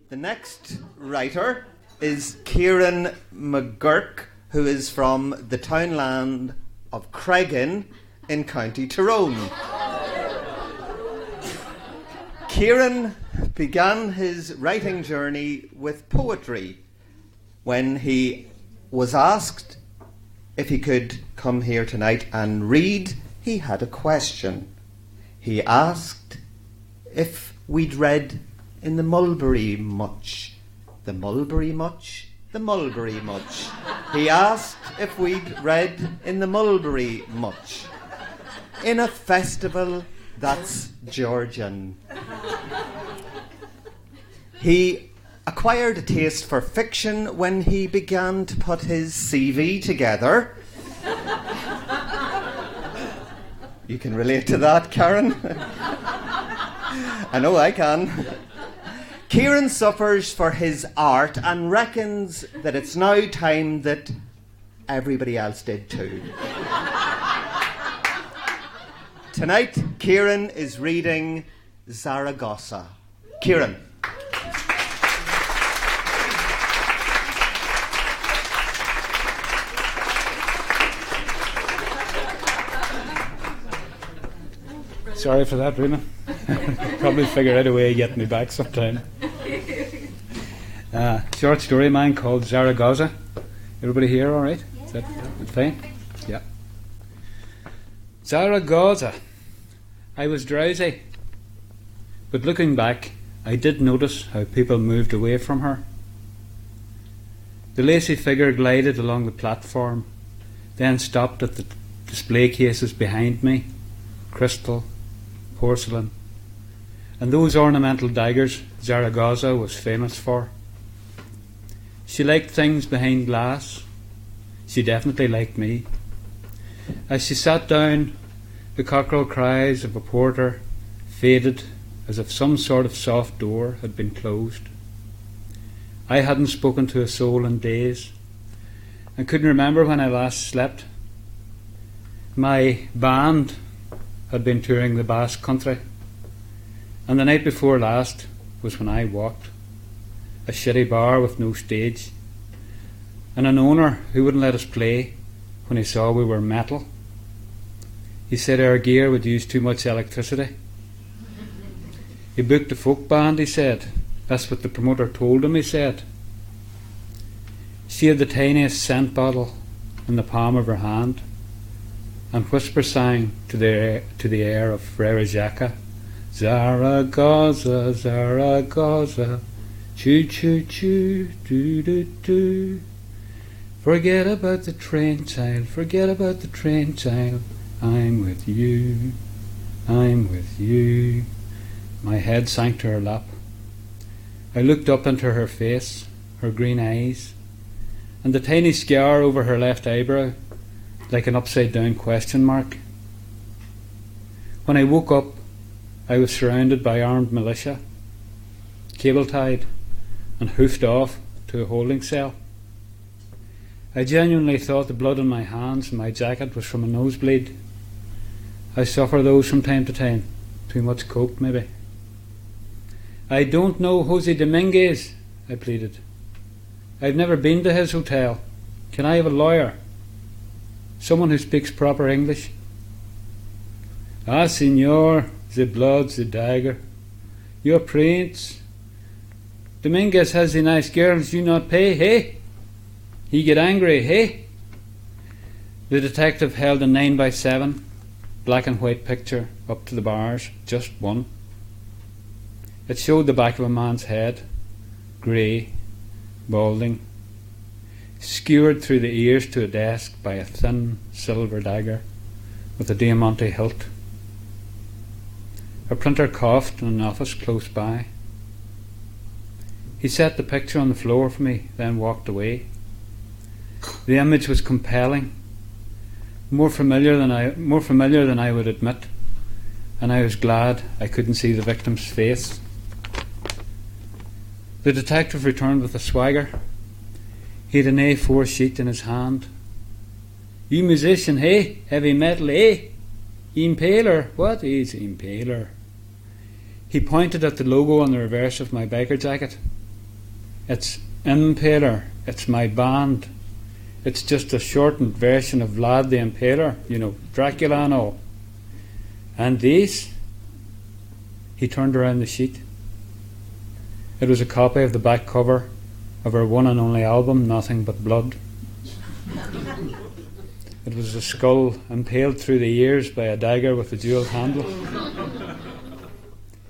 The next writer is Kieran McGurk, who is from the townland of Cregan in County Tyrone. Kieran began his writing journey with poetry. When he was asked if he could come here tonight and read, he had a question. He asked if we'd read in the mulberry much. The mulberry much? The mulberry much. He asked if we'd read in the mulberry much. In a festival that's Georgian. He acquired a taste for fiction when he began to put his CV together. You can relate to that, Karen? I know I can. Kieran suffers for his art and reckons that it's now time that everybody else did too. Tonight, Kieran is reading Zaragoza. Kieran. Sorry for that, Rena. Probably figure out a way of getting me back sometime. Short story of mine called Zaragoza. Everybody here all right? Is that fine? Yeah. Zaragoza. I was drowsy. But looking back, I did notice how people moved away from her. The lacy figure glided along the platform, then stopped at the display cases behind me. Crystal, porcelain, and those ornamental daggers Zaragoza was famous for. She liked things behind glass. She definitely liked me. As she sat down, the cockerel cries of a porter faded as if some sort of soft door had been closed. I hadn't spoken to a soul in days and couldn't remember when I last slept. My band had been touring the Basque Country, and the night before last was when I walked. A shitty bar with no stage, and an owner who wouldn't let us play when he saw we were metal. He said our gear would use too much electricity. He booked a folk band, he said. That's what the promoter told him, he said. She had the tiniest scent bottle in the palm of her hand, and whisper sang to the air of Frere Jacques, Zaragoza, Zaragoza, choo choo choo, doo doo doo. Forget about the train, child, forget about the train, child. I'm with you, I'm with you. My head sank to her lap. I looked up into her face, her green eyes, and the tiny scar over her left eyebrow, like an upside-down question mark. When I woke up, I was surrounded by armed militia, cable-tied and hoofed off to a holding cell. I genuinely thought the blood on my hands and my jacket was from a nosebleed. I suffer those from time to time. Too much coke, maybe. I don't know Jose Dominguez, I pleaded. I've never been to his hotel. Can I have a lawyer? Someone who speaks proper English. Ah, senor, the blood, the dagger. Your prince. Dominguez has the nice girls you not pay, hey? He get angry, hey? The detective held a 9x7 black and white picture up to the bars, just one. It showed the back of a man's head, grey, balding, skewered through the ears to a desk by a thin silver dagger with a diamante hilt. A printer coughed in an office close by. He set the picture on the floor for me, then walked away. The image was compelling, more familiar than I would admit, and I was glad I couldn't see the victim's face. The detective returned with a swagger. He had an A4 sheet in his hand. You musician, hey? Heavy metal, hey? Impaler? What is Impaler? He pointed at the logo on the reverse of my biker jacket. It's Impaler. It's my band. It's just a shortened version of Vlad the Impaler, Dracula and all. And these? He turned around the sheet. It was a copy of the back cover of her one and only album, Nothing But Blood. It was a skull impaled through the ears by a dagger with a jewelled handle.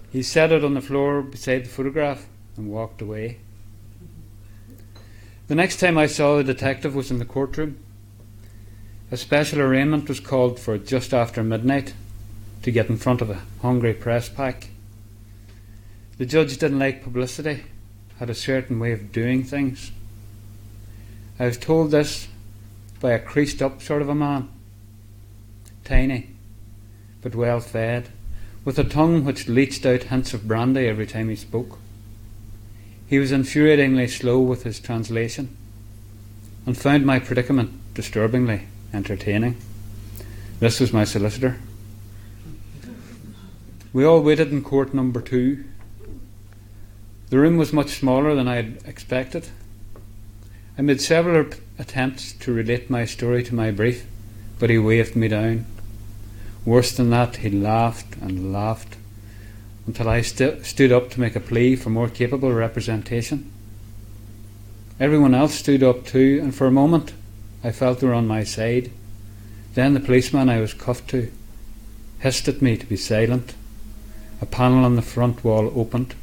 He set it on the floor beside the photograph and walked away. The next time I saw the detective was in the courtroom. A special arraignment was called for just after midnight to get in front of a hungry press pack. The judge didn't like publicity, had a certain way of doing things. I was told this by a creased up sort of a man, tiny but well fed, with a tongue which leached out hints of brandy every time he spoke. He was infuriatingly slow with his translation and found my predicament disturbingly entertaining. This was my solicitor. We all waited in court number 2. The room was much smaller than I had expected. I made several attempts to relate my story to my brief, but he waved me down. Worse than that, he laughed and laughed until I stood up to make a plea for more capable representation. Everyone else stood up too, and for a moment I felt they were on my side. Then the policeman I was cuffed to hissed at me to be silent. A panel on the front wall opened,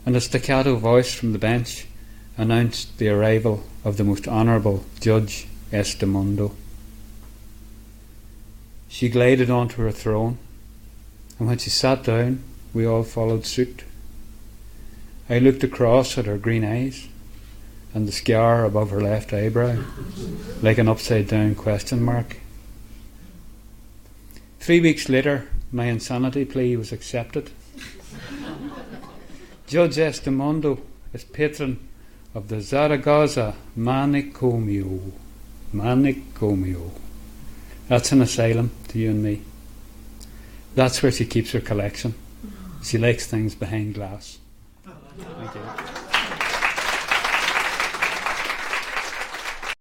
and a staccato voice from the bench announced the arrival of the most honourable Judge Estemondo. She glided onto her throne, and when she sat down, we all followed suit. I looked across at her green eyes and the scar above her left eyebrow, like an upside-down question mark. 3 weeks later, my insanity plea was accepted. Judge Estemondo is patron of the Zaragoza Manicomio. Manicomio. That's an asylum to you and me. That's where she keeps her collection. She likes things behind glass. Thank you.